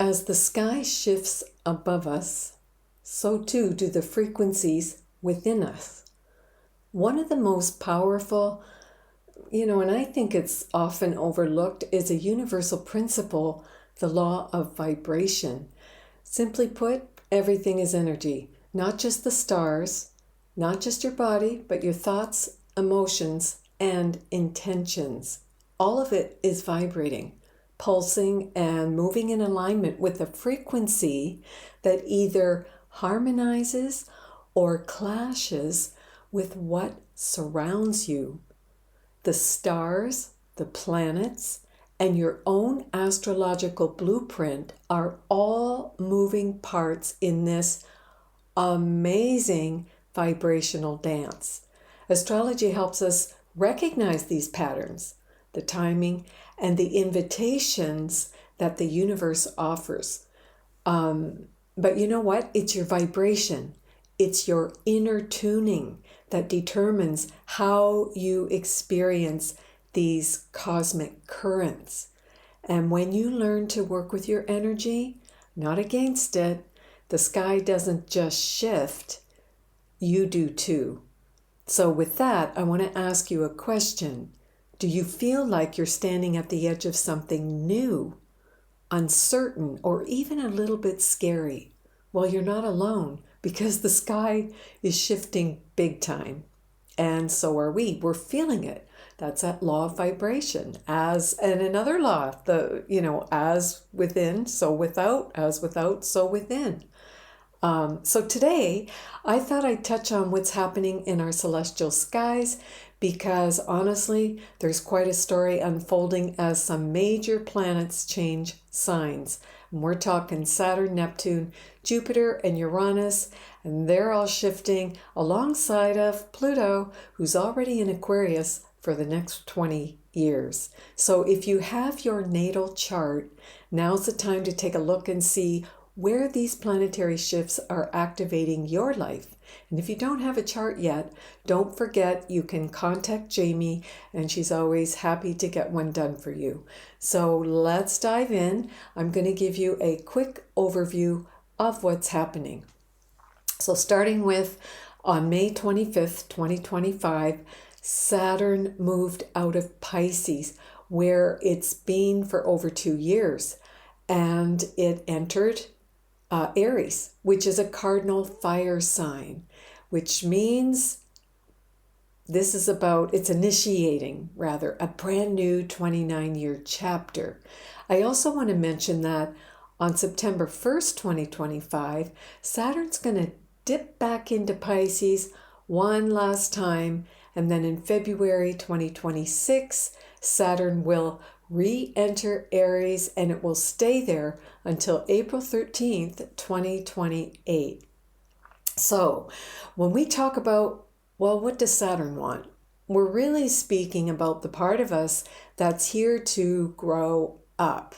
As the sky shifts above us, so too do the frequencies within us. One of the most powerful, and I think it's often overlooked, is a universal principle, the law of vibration. Simply put, everything is energy, not just the stars, not just your body, but your thoughts, emotions, and intentions. All of it is vibrating, pulsing, and moving in alignment with a frequency that either harmonizes or clashes with what surrounds you. The stars, the planets, and your own astrological blueprint are all moving parts in this amazing vibrational dance. Astrology helps us recognize these patterns, the timing, and the invitations that the universe offers. But you know what? It's your vibration. It's your inner tuning that determines how you experience these cosmic currents. And when you learn to work with your energy, not against it, the sky doesn't just shift, you do too. So with that, I want to ask you a question. Do you feel like you're standing at the edge of something new, uncertain, or even a little bit scary? Well, you're not alone, because the sky is shifting big time. And so are we. We're feeling it. That's that law of vibration. And another law, as within, so without, as without, so within. So today, I thought I'd touch on what's happening in our celestial skies, because honestly, there's quite a story unfolding as some major planets change signs. And we're talking Saturn, Neptune, Jupiter, and Uranus, and they're all shifting alongside of Pluto, who's already in Aquarius for the next 20 years. So if you have your natal chart, now's the time to take a look and see where these planetary shifts are activating your life. And if you don't have a chart yet, don't forget you can contact Jamie, and she's always happy to get one done for you. So let's dive in. I'm going to give you a quick overview of what's happening. So starting with on May 25th, 2025, Saturn moved out of Pisces, where it's been for over 2 years, and it entered Aries, which is a cardinal fire sign, which means it's initiating, rather, a brand new 29-year chapter. I also want to mention that on September 1st, 2025, Saturn's going to dip back into Pisces one last time, and then in February 2026, Saturn will re-enter Aries, and it will stay there until April 13th, 2028. So when we talk about, what does Saturn want? We're really speaking about the part of us that's here to grow up.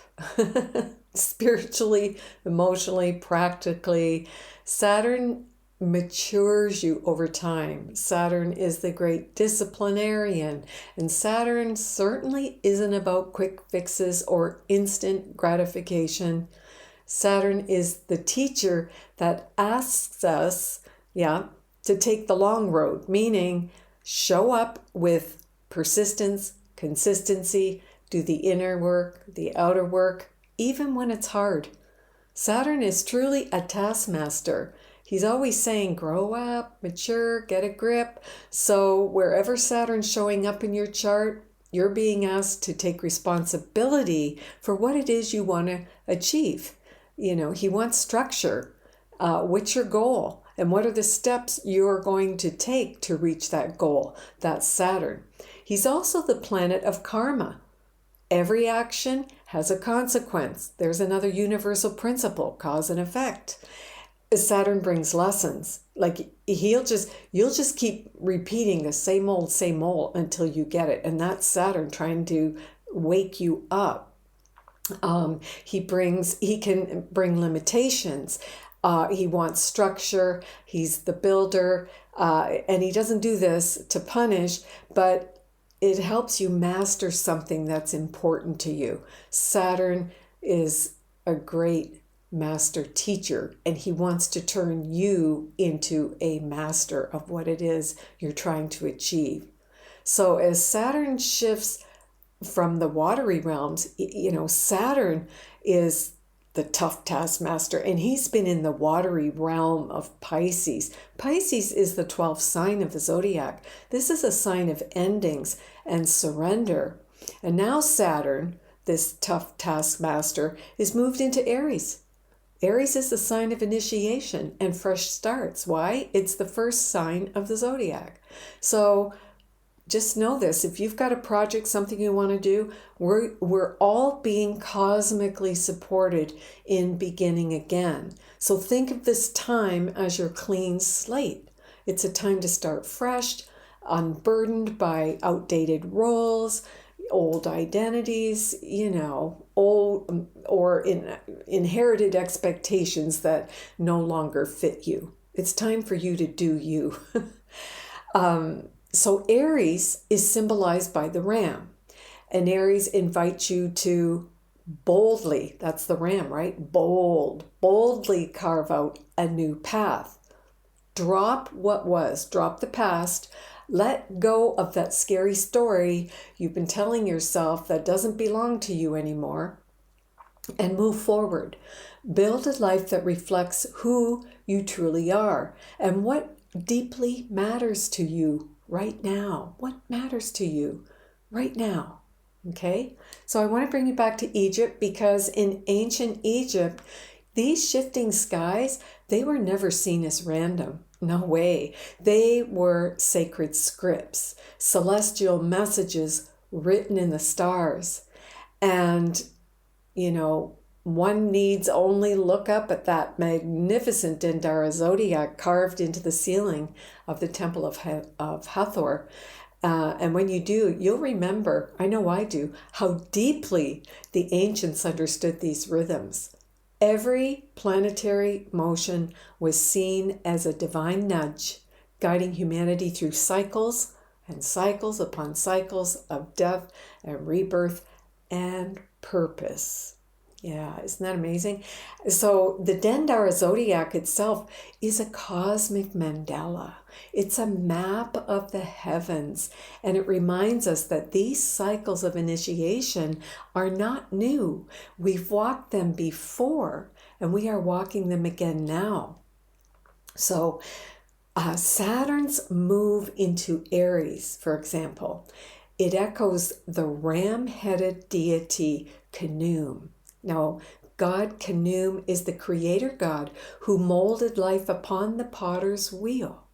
Spiritually, emotionally, practically. Saturn matures you over time. Saturn is the great disciplinarian, and Saturn certainly isn't about quick fixes or instant gratification. Saturn is the teacher that asks us, to take the long road, meaning show up with persistence, consistency, do the inner work, the outer work, even when it's hard. Saturn is truly a taskmaster. He's always saying, grow up, mature, get a grip. So wherever Saturn's showing up in your chart, you're being asked to take responsibility for what it is you want to achieve. He wants structure. What's your goal? And what are the steps you're going to take to reach that goal? That's Saturn. He's also the planet of karma. Every action has a consequence. There's another universal principle, cause and effect. Saturn brings lessons. Like you'll just keep repeating the same old until you get it. And that's Saturn trying to wake you up. He can bring limitations. He wants structure. He's the builder. And he doesn't do this to punish, but it helps you master something that's important to you. Saturn is a great master teacher, and he wants to turn you into a master of what it is you're trying to achieve. So as Saturn shifts from the watery realms, Saturn is the tough taskmaster, and he's been in the watery realm of Pisces. Pisces is the 12th sign of the zodiac. This is a sign of endings and surrender. And now Saturn, this tough taskmaster, is moved into Aries. Aries is the sign of initiation and fresh starts. Why? It's the first sign of the zodiac. So just know this, if you've got a project, something you want to do, we're all being cosmically supported in beginning again. So think of this time as your clean slate. It's a time to start fresh, unburdened by outdated roles, old identities, old or inherited expectations that no longer fit you. It's time for you to do you. So Aries is symbolized by the ram. And Aries invites you to boldly, that's the ram, right? Boldly carve out a new path. Drop what was, drop the past. Let go of that scary story you've been telling yourself that doesn't belong to you anymore, and move forward. Build a life that reflects who you truly are and what deeply matters to you right now. What matters to you right now? Okay? So I want to bring you back to Egypt, because in ancient Egypt, these shifting skies, they were never seen as random. No way. They were sacred scripts, celestial messages written in the stars. And, one needs only look up at that magnificent Dendera Zodiac carved into the ceiling of the Temple of Hathor. And when you do, you'll remember, I know I do, how deeply the ancients understood these rhythms. Every planetary motion was seen as a divine nudge, guiding humanity through cycles and cycles upon cycles of death and rebirth and purpose. Yeah, isn't that amazing? So the Dendera Zodiac itself is a cosmic mandala. It's a map of the heavens, and it reminds us that these cycles of initiation are not new. We've walked them before, and we are walking them again now. So Saturn's move into Aries, for example, it echoes the ram-headed deity Khnum. Now, God Khnum is the creator God who molded life upon the potter's wheel.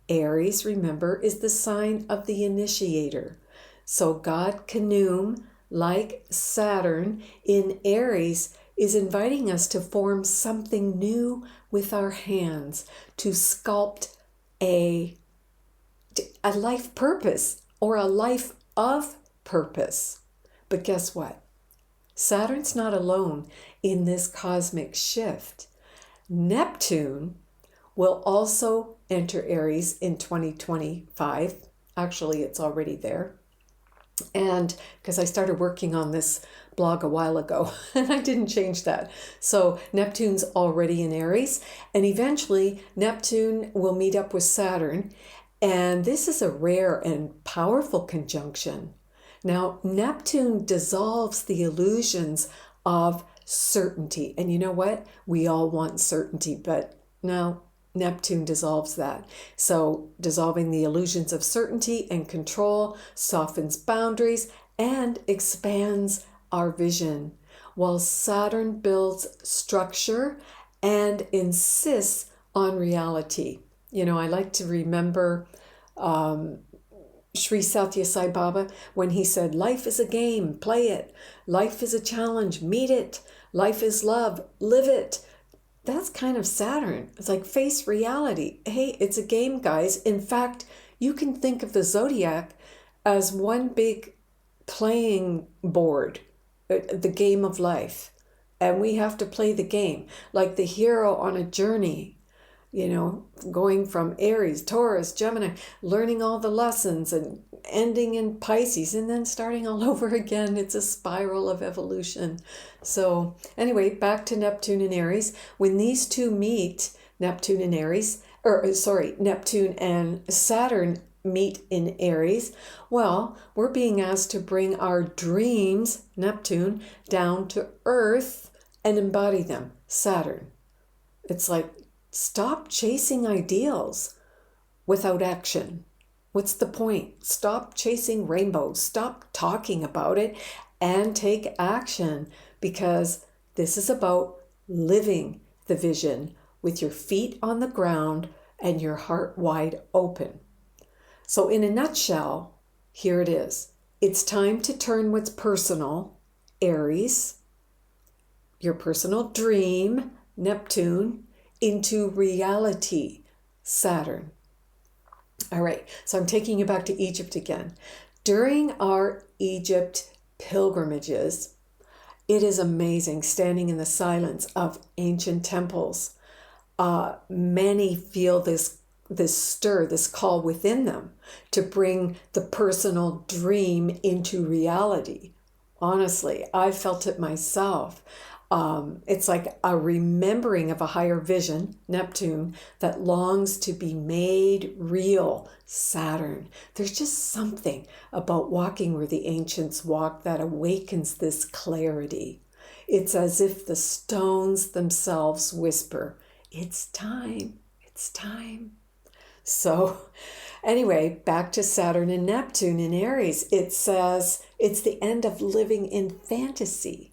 Aries, remember, is the sign of the initiator. So God Khnum, like Saturn in Aries, is inviting us to form something new with our hands, to sculpt a life purpose or a life of purpose. But guess what? Saturn's not alone in this cosmic shift. Neptune will also enter Aries in 2025. Actually, it's already there. And because I started working on this blog a while ago, and I didn't change that. So Neptune's already in Aries, and eventually Neptune will meet up with Saturn. And this is a rare and powerful conjunction. Now, Neptune dissolves the illusions of certainty. And you know what? We all want certainty, but no, Neptune dissolves that. So dissolving the illusions of certainty and control softens boundaries and expands our vision, while Saturn builds structure and insists on reality. I like to remember Sri Sathya Sai Baba, when he said, life is a game, play it. Life is a challenge, meet it. Life is love, live it. That's kind of Saturn. It's like, face reality. Hey, it's a game, guys. In fact, you can think of the zodiac as one big playing board, the game of life. And we have to play the game, like the hero on a journey. going from Aries, Taurus, Gemini, learning all the lessons and ending in Pisces and then starting all over again. It's a spiral of evolution. So anyway, back to Neptune and Aries. When these two meet, Neptune and Saturn meet in Aries, well, we're being asked to bring our dreams, Neptune, down to Earth and embody them, Saturn. It's like, stop chasing ideals without action. What's the point? Stop chasing rainbows. Stop talking about it and take action, because this is about living the vision with your feet on the ground and your heart wide open. So in a nutshell, here it is. It's time to turn what's personal, Aries, your personal dream, Neptune, into reality, Saturn. All right, so I'm taking you back to Egypt again. During our Egypt pilgrimages, it is amazing standing in the silence of ancient temples. Many feel this stir, this call within them to bring the personal dream into reality. Honestly, I felt it myself. It's like a remembering of a higher vision, Neptune, that longs to be made real, Saturn. There's just something about walking where the ancients walked that awakens this clarity. It's as if the stones themselves whisper, "It's time, it's time." So anyway, back to Saturn and Neptune in Aries. It says it's the end of living in fantasy.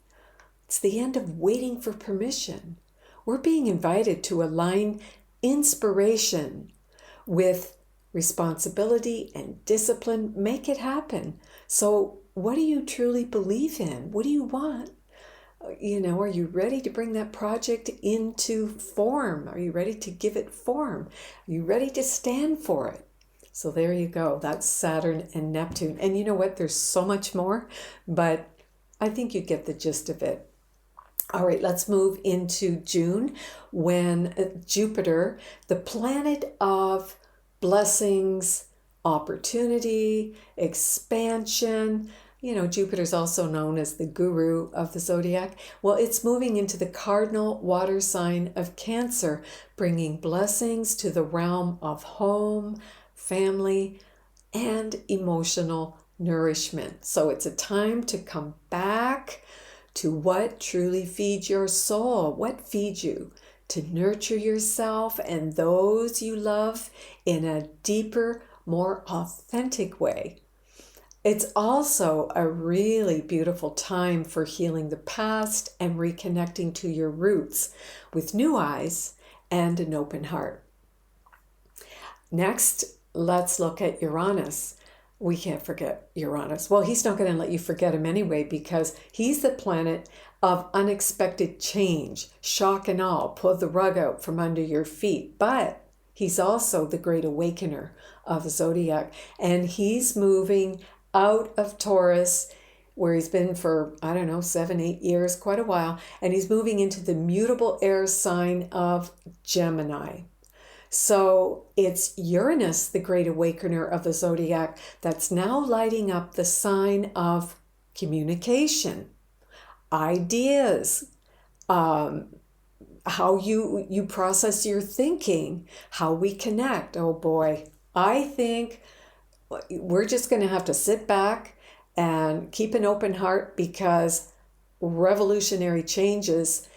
It's the end of waiting for permission. We're being invited to align inspiration with responsibility and discipline. Make it happen. So what do you truly believe in? What do you want? Are you ready to bring that project into form? Are you ready to give it form? Are you ready to stand for it? So there you go. That's Saturn and Neptune. And you know what? There's so much more, but I think you get the gist of it. All right, let's move into June, when Jupiter, the planet of blessings, opportunity, expansion, Jupiter's also known as the guru of the zodiac. Well, it's moving into the cardinal water sign of Cancer, bringing blessings to the realm of home, family, and emotional nourishment. So it's a time to come back to what truly feeds your soul. What feeds you? To nurture yourself and those you love in a deeper, more authentic way. It's also a really beautiful time for healing the past and reconnecting to your roots with new eyes and an open heart. Next, let's look at Uranus. We can't forget Uranus. Well, he's not going to let you forget him anyway, because he's the planet of unexpected change, shock and awe, pull the rug out from under your feet. But he's also the great awakener of the zodiac, and he's moving out of Taurus, where he's been for, 7-8 years, quite a while, and he's moving into the mutable air sign of Gemini. So it's Uranus, the great awakener of the zodiac, that's now lighting up the sign of communication, ideas, how you process your thinking, how we connect. Oh boy, I think we're just going to have to sit back and keep an open heart, because revolutionary changes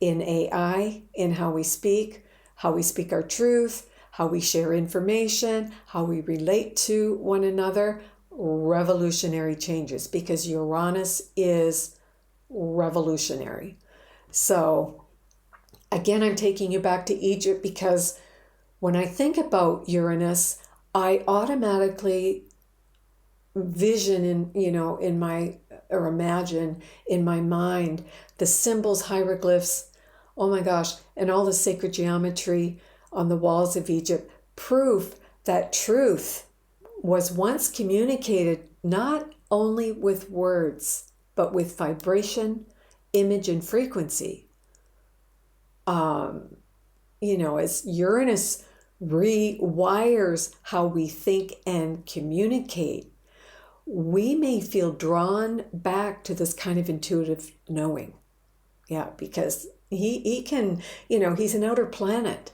in AI, in how we speak our truth, how we share information, how we relate to one another, revolutionary changes, because Uranus is revolutionary. So again, I'm taking you back to Egypt, because when I think about Uranus, I automatically vision imagine in my mind the symbols, hieroglyphs, oh my gosh, and all the sacred geometry on the walls of Egypt, proof that truth was once communicated not only with words, but with vibration, image, and frequency. as Uranus rewires how we think and communicate, we may feel drawn back to this kind of intuitive knowing. Yeah, because he can, he's an outer planet,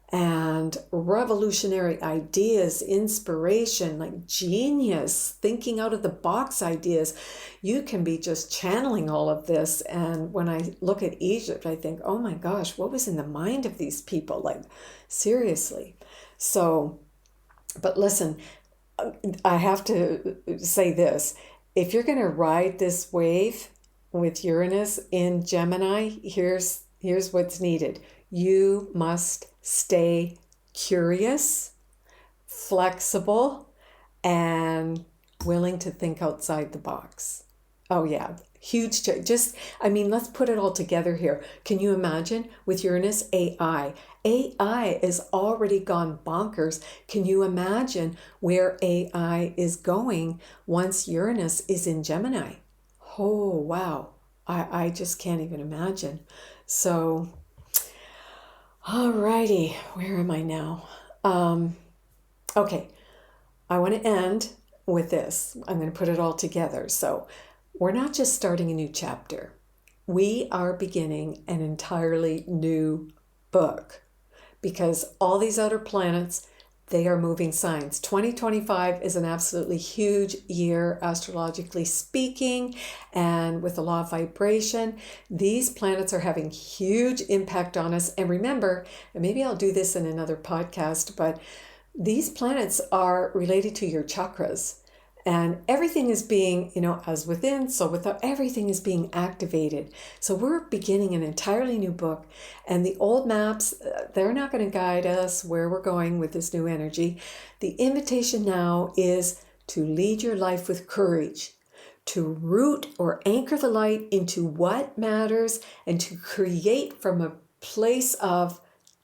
and revolutionary ideas, inspiration, like genius, thinking out of the box ideas. You can be just channeling all of this. And when I look at Egypt, I think, oh my gosh, what was in the mind of these people? Like, seriously. So, but listen, I have to say this. If you're going to ride this wave with Uranus in Gemini, here's what's needed. You must stay curious, flexible, and willing to think outside the box. Oh yeah, huge change. Let's put it all together here. Can you imagine with Uranus, AI? AI is already gone bonkers. Can you imagine where AI is going once Uranus is in Gemini? Oh, wow. I just can't even imagine. So, alrighty, where am I now? Okay, I want to end with this. I'm going to put it all together. So, we're not just starting a new chapter. We are beginning an entirely new book, because all these outer planets, they are moving signs. 2025 is an absolutely huge year, astrologically speaking, and with the law of vibration, these planets are having huge impact on us. And remember, and maybe I'll do this in another podcast, but these planets are related to your chakras. And everything is being, as within, so without, everything is being activated. So we're beginning an entirely new book. And the old maps, they're not going to guide us where we're going with this new energy. The invitation now is to lead your life with courage, to root or anchor the light into what matters, and to create from a place of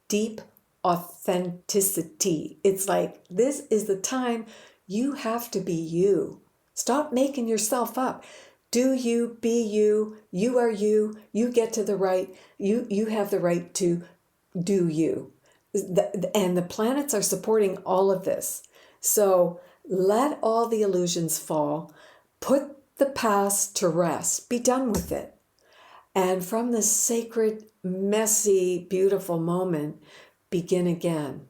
deep authenticity. It's like, this is the time you have to be you. Stop making yourself up. Do you, be you. You are you. You get to the right. You have the right to do you. And the planets are supporting all of this. So let all the illusions fall. Put the past to rest. Be done with it. And from this sacred, messy, beautiful moment, begin again.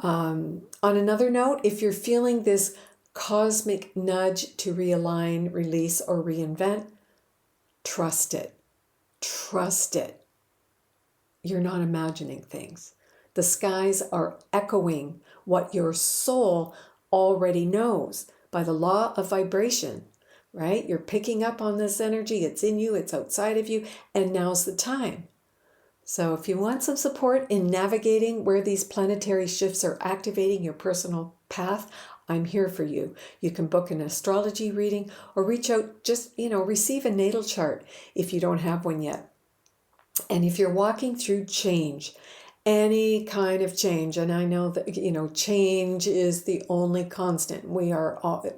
On another note, if you're feeling this cosmic nudge to realign, release, or reinvent, trust it. Trust it. You're not imagining things. The skies are echoing what your soul already knows by the law of vibration, right? You're picking up on this energy. It's in you, it's outside of you, and now's the time. So if you want some support in navigating where these planetary shifts are activating your personal path, I'm here for you. You can book an astrology reading or reach out, receive a natal chart if you don't have one yet. And if you're walking through change, any kind of change, and I know that, change is the only constant.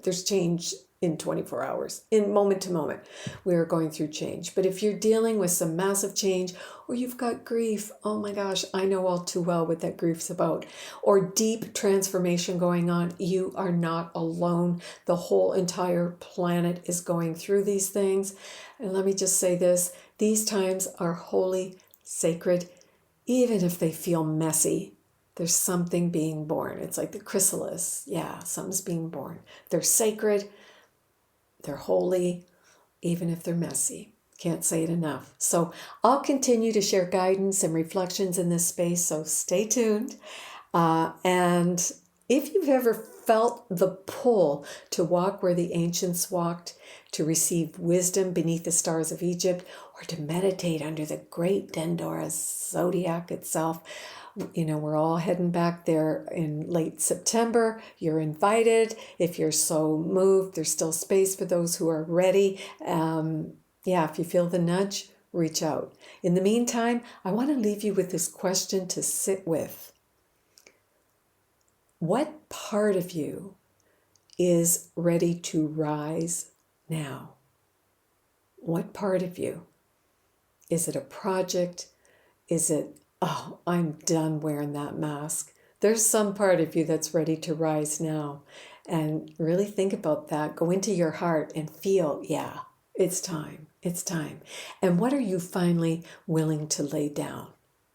There's change in 24 hours, in moment to moment, we are going through change. But if you're dealing with some massive change, or you've got grief, oh my gosh, I know all too well what that grief's about, or deep transformation going on, you are not alone. The whole entire planet is going through these things. And let me just say this, these times are holy, sacred, even if they feel messy. There's something being born. It's like the chrysalis. Yeah, something's being born. They're sacred. They're holy, even if they're messy. Can't say it enough. So I'll continue to share guidance and reflections in this space, so stay tuned. And if you've ever felt the pull to walk where the ancients walked, to receive wisdom beneath the stars of Egypt, or to meditate under the great Dendera Zodiac itself, we're all heading back there in late September. You're invited. If you're so moved, there's still space for those who are ready. If you feel the nudge, reach out. In the meantime, I want to leave you with this question to sit with. What part of you is ready to rise now? What part of you? Is it a project? Is it oh, I'm done wearing that mask. There's some part of you that's ready to rise now. And really think about that. Go into your heart and feel, yeah, it's time. It's time. And what are you finally willing to lay down?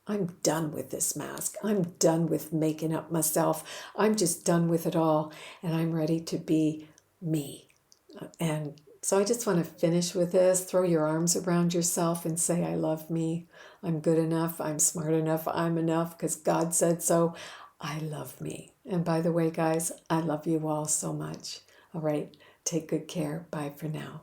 I'm done with this mask. I'm done with making up myself. I'm just done with it all. And I'm ready to be me. And so I just want to finish with this. Throw your arms around yourself and say, I love me. I'm good enough. I'm smart enough. I'm enough because God said so. I love me. And by the way, guys, I love you all so much. All right. Take good care. Bye for now.